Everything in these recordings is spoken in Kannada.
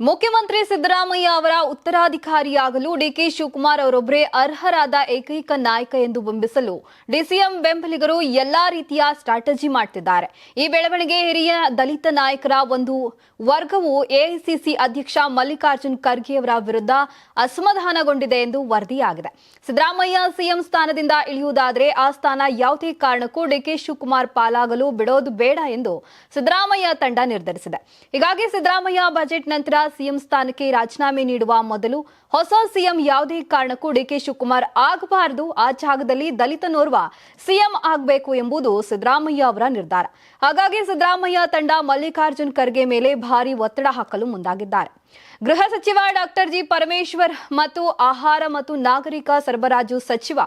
ಮುಖ್ಯಮಂತ್ರಿ ಸಿದ್ದರಾಮಯ್ಯ ಅವರ ಉತ್ತರಾಧಿಕಾರಿಯಾಗಲು ಡಿಕೆ ಶಿವಕುಮಾರ್ ಅವರೊಬ್ಬರೇ ಅರ್ಹರಾದ ಏಕೈಕ ನಾಯಕ ಎಂದು ಬಿಂಬಿಸಲು ಡಿಸಿಎಂ ಬೆಂಬಲಿಗರು ಎಲ್ಲಾ ರೀತಿಯ ಸ್ಟ್ರಾಟಜಿ ಮಾಡುತ್ತಿದ್ದಾರೆ. ಈ ಬೆಳವಣಿಗೆ ಹಿರಿಯ ದಲಿತ ನಾಯಕರ ಒಂದು ವರ್ಗವು ಎಐಸಿಸಿ ಅಧ್ಯಕ್ಷ ಮಲ್ಲಿಕಾರ್ಜುನ್ ಖರ್ಗೆ ಅವರ ವಿರುದ್ಧ ಅಸಮಾಧಾನಗೊಂಡಿದೆ ಎಂದು ವರದಿಯಾಗಿದೆ. ಸಿದ್ದರಾಮಯ್ಯ ಸಿಎಂ ಸ್ಥಾನದಿಂದ ಇಳಿಯುವುದಾದರೆ ಆ ಸ್ಥಾನ ಯಾವುದೇ ಕಾರಣಕ್ಕೂ ಡಿಕೆ ಶಿವಕುಮಾರ್ ಪಾಲಾಗಲು ಬಿಡೋದು ಬೇಡ ಎಂದು ಸಿದ್ದರಾಮಯ್ಯ ತಂಡ ನಿರ್ಧರಿಸಿದೆ. ಹೀಗಾಗಿ ಸಿದ್ದರಾಮಯ್ಯ ಬಜೆಟ್ ನಂತರ ಸಿಎಂ ಸ್ಥಾನಕ್ಕೆ ರಾಜೀನಾಮೆ ನೀಡುವ ಮೊದಲು ಹೊಸ ಸಿಎಂ ಯಾವುದೇ ಕಾರಣಕ್ಕೂ ಡಿಕೆ ಶಿವಕುಮಾರ್ ಆಗಬಾರದು, ಆ ಜಾಗದಲ್ಲಿ ದಲಿತನೋರ್ವ ಸಿಎಂ ಆಗಬೇಕು ಎಂಬುದು ಸಿದ್ದರಾಮಯ್ಯ ಅವರ ನಿರ್ಧಾರ. ಹಾಗಾಗಿ ಸಿದ್ದರಾಮಯ್ಯ ತಂಡ ಮಲ್ಲಿಕಾರ್ಜುನ್ ಖರ್ಗೆ ಮೇಲೆ ಭಾರಿ ಒತ್ತಡ ಹಾಕಲು ಮುಂದಾಗಿದ್ದಾರೆ. ಗೃಹ ಸಚಿವ ಡಾಕ್ಟರ್ ಜಿ ಪರಮೇಶ್ವರ್ ಮತ್ತು ಆಹಾರ ಮತ್ತು ನಾಗರಿಕ ಸರಬರಾಜು ಸಚಿವ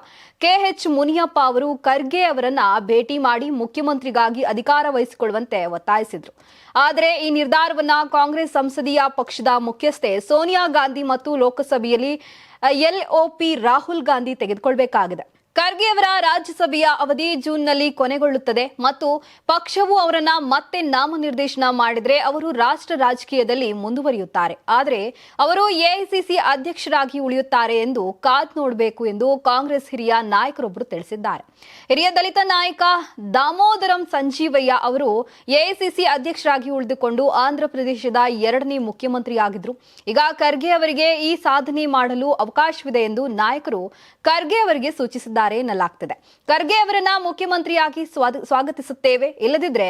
ಕೆಎಚ್ ಮುನಿಯಪ್ಪ ಅವರು ಖರ್ಗೆ ಅವರನ್ನ ಭೇಟಿ ಮಾಡಿ ಮುಖ್ಯಮಂತ್ರಿಗಾಗಿ ಅಧಿಕಾರ ವಹಿಸಿಕೊಳ್ಳುವಂತೆ ಒತ್ತಾಯಿಸಿದ್ರು. ಆದರೆ ಈ ನಿರ್ಧಾರವನ್ನ ಕಾಂಗ್ರೆಸ್ ಸಂಸದೀಯ ಪಕ್ಷದ ಮುಖ್ಯಸ್ಥೆ ಸೋನಿಯಾ ಗಾಂಧಿ ಮತ್ತು ಲೋಕಸಭೆಯಲ್ಲಿ ಎಲ್ಒಪಿ ರಾಹುಲ್ ಗಾಂಧಿ ತೆಗೆದುಕೊಳ್ಳಬೇಕಾಗಿದೆ. ಖರ್ಗೆ ಅವರ ರಾಜ್ಯಸಭೆಯ ಅವಧಿ ಜೂನ್ನಲ್ಲಿ ಕೊನೆಗೊಳ್ಳುತ್ತದೆ ಮತ್ತು ಪಕ್ಷವು ಅವರನ್ನ ಮತ್ತೆ ನಾಮನಿರ್ದೇಶನ ಮಾಡಿದರೆ ಅವರು ರಾಷ್ಟ್ರ ರಾಜಕೀಯದಲ್ಲಿ ಮುಂದುವರಿಯುತ್ತಾರೆ. ಆದರೆ ಅವರು ಎಐಸಿಸಿ ಅಧ್ಯಕ್ಷರಾಗಿ ಉಳಿಯುತ್ತಾರೆ ಎಂದು ಕಾದ್ ನೋಡಬೇಕು ಎಂದು ಕಾಂಗ್ರೆಸ್ ಹಿರಿಯ ನಾಯಕರೊಬ್ಬರು ತಿಳಿಸಿದ್ದಾರೆ. ಹಿರಿಯ ದಲಿತ ನಾಯಕ ದಾಮೋದರಂ ಸಂಜೀವಯ್ಯ ಅವರು ಎಐಸಿಸಿ ಅಧ್ಯಕ್ಷರಾಗಿ ಉಳಿದುಕೊಂಡು ಆಂಧ್ರಪ್ರದೇಶದ 2ನೇ ಮುಖ್ಯಮಂತ್ರಿಯಾಗಿದ್ರು. ಈಗ ಖರ್ಗೆ ಅವರಿಗೆ ಈ ಸಾಧನೆ ಮಾಡಲು ಅವಕಾಶವಿದೆ ಎಂದು ನಾಯಕರು ಖರ್ಗೆ ಅವರಿಗೆ ಸೂಚಿಸಿದ್ದಾರೆ ಎನ್ನಲಾಗ್ತಿದೆ. ಖರ್ಗೆ ಅವರನ್ನ ಮುಖ್ಯಮಂತ್ರಿಯಾಗಿ ಸ್ವಾಗತಿಸುತ್ತೇವೆ, ಇಲ್ಲದಿದ್ರೆ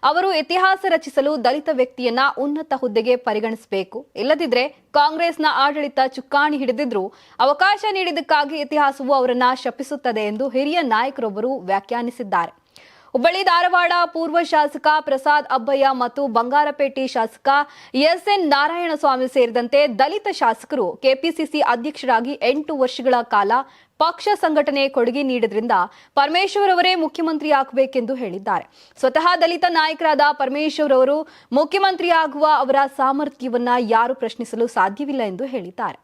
ಅವರು ಇತಿಹಾಸ ರಚಿಸಲು ದಲಿತ ವ್ಯಕ್ತಿಯನ್ನ ಉನ್ನತ ಹುದ್ದೆಗೆ ಪರಿಗಣಿಸಬೇಕು, ಇಲ್ಲದಿದ್ರೆ ಕಾಂಗ್ರೆಸ್ನ ಆಡಳಿತ ಚುಕ್ಕಾಣಿ ಹಿಡಿದಿದ್ರು ಅವಕಾಶ ನೀಡಿದ್ದಕ್ಕಾಗಿ ಇತಿಹಾಸವು ಅವರನ್ನ ಶಪಿಸುತ್ತದೆ ಎಂದು ಹಿರಿಯ ನಾಯಕರೊಬ್ಬರು ವ್ಯಾಖ್ಯಾನಿಸಿದ್ದಾರೆ. ಹುಬ್ಬಳ್ಳಿ ಧಾರವಾಡ ಪೂರ್ವ ಶಾಸಕ ಪ್ರಸಾದ್ ಅಬ್ಬಯ್ಯ ಮತ್ತು ಬಂಗಾರಪೇಟೆ ಶಾಸಕ ಎಸ್ಎನ್ ನಾರಾಯಣಸ್ವಾಮಿ ಸೇರಿದಂತೆ ದಲಿತ ಶಾಸಕರು ಕೆಪಿಸಿಸಿ ಅಧ್ಯಕ್ಷರಾಗಿ 8 ವರ್ಷಗಳ ಕಾಲ ಪಕ್ಷ ಸಂಘಟನೆ ಕೊಡುಗೆ ನೀಡಿದ್ರಿಂದ ಪರಮೇಶ್ವರ್ ಅವರೇ ಮುಖ್ಯಮಂತ್ರಿ ಆಗಬೇಕೆಂದು ಹೇಳಿದ್ದಾರೆ. ಸ್ವತಃ ದಲಿತ ನಾಯಕರಾದ ಪರಮೇಶ್ವರ್ ಅವರು ಮುಖ್ಯಮಂತ್ರಿಯಾಗುವ ಅವರ ಸಾಮರ್ಥ್ಯವನ್ನ ಯಾರು ಪ್ರಶ್ನಿಸಲು ಸಾಧ್ಯವಿಲ್ಲ ಎಂದು ಹೇಳಿದ್ದಾರೆ.